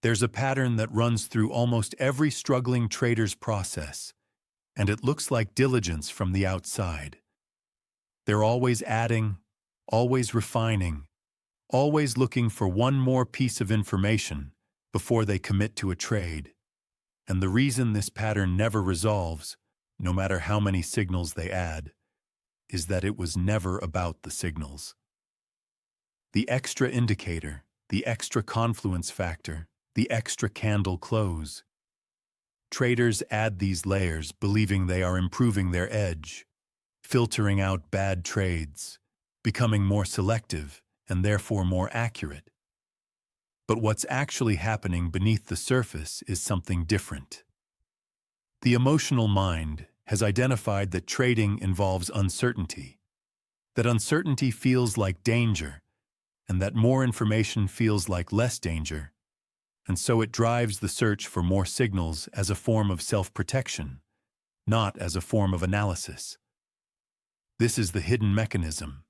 There's a pattern that runs through almost every struggling trader's process, and it looks like diligence from the outside. They're always adding, always refining, always looking for one more piece of information before they commit to a trade. And the reason this pattern never resolves, no matter how many signals they add, is that it was never about the signals. The extra indicator, the extra confluence factor, the extra candle close. Traders add these layers believing they are improving their edge, filtering out bad trades, becoming more selective and therefore more accurate. But what's actually happening beneath the surface is something different. The emotional mind has identified that trading involves uncertainty, that uncertainty feels like danger, and that more information feels like less danger, and so it drives the search for more signals as a form of self-protection, not as a form of analysis. This is the hidden mechanism.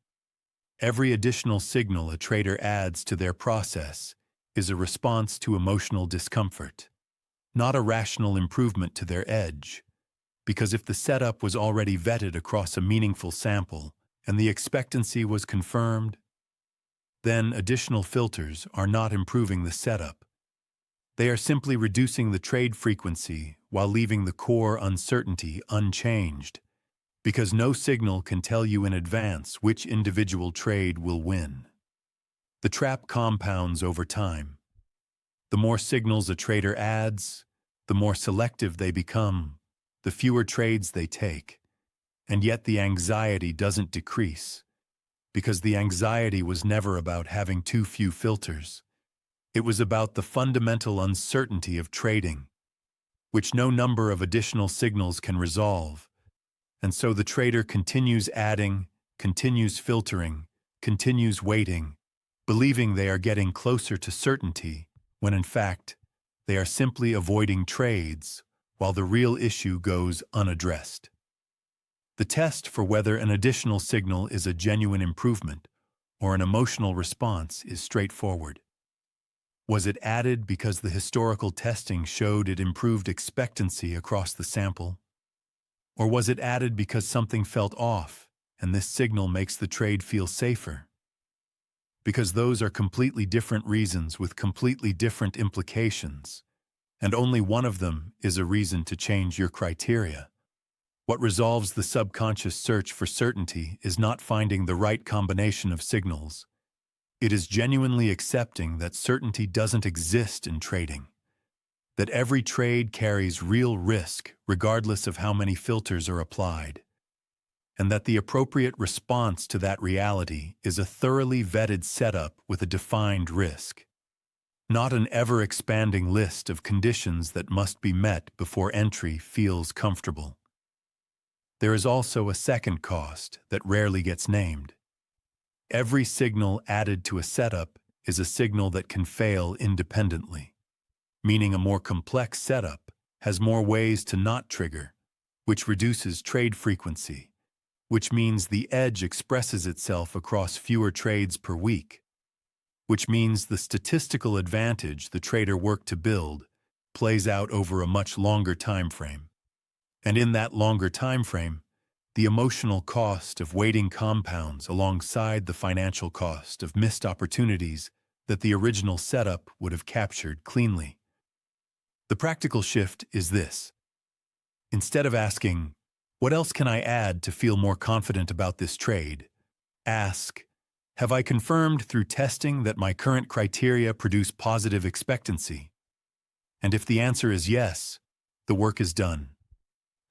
Every additional signal a trader adds to their process is a response to emotional discomfort, not a rational improvement to their edge, because if the setup was already vetted across a meaningful sample and the expectancy was confirmed, then additional filters are not improving the setup. They are simply reducing the trade frequency while leaving the core uncertainty unchanged, because no signal can tell you in advance which individual trade will win. The trap compounds over time. The more signals a trader adds, the more selective they become, the fewer trades they take, and yet the anxiety doesn't decrease, because the anxiety was never about having too few filters. It was about the fundamental uncertainty of trading, which no number of additional signals can resolve. And so the trader continues adding, continues filtering, continues waiting, believing they are getting closer to certainty, when in fact, they are simply avoiding trades while the real issue goes unaddressed. The test for whether an additional signal is a genuine improvement or an emotional response is straightforward. Was it added because the historical testing showed it improved expectancy across the sample? Or was it added because something felt off and this signal makes the trade feel safer? Because those are completely different reasons with completely different implications, and only one of them is a reason to change your criteria. What resolves the subconscious search for certainty is not finding the right combination of signals. It is genuinely accepting that certainty doesn't exist in trading, that every trade carries real risk regardless of how many filters are applied, and that the appropriate response to that reality is a thoroughly vetted setup with a defined risk, not an ever-expanding list of conditions that must be met before entry feels comfortable. There is also a second cost that rarely gets named. Every signal added to a setup is a signal that can fail independently, meaning a more complex setup has more ways to not trigger, which reduces trade frequency, which means the edge expresses itself across fewer trades per week, which means the statistical advantage the trader worked to build plays out over a much longer time frame. And in that longer time frame, the emotional cost of waiting compounds alongside the financial cost of missed opportunities that the original setup would have captured cleanly. The practical shift is this. Instead of asking, "What else can I add to feel more confident about this trade?" ask, "Have I confirmed through testing that my current criteria produce positive expectancy?" And if the answer is yes, the work is done.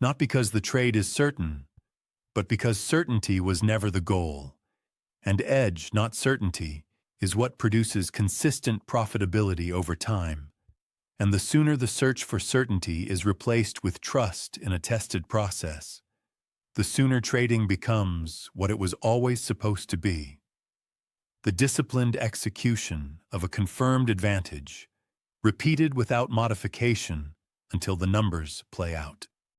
Not because the trade is certain, but because certainty was never the goal. And edge, not certainty, is what produces consistent profitability over time. And the sooner the search for certainty is replaced with trust in a tested process, the sooner trading becomes what it was always supposed to be: the disciplined execution of a confirmed advantage, repeated without modification until the numbers play out.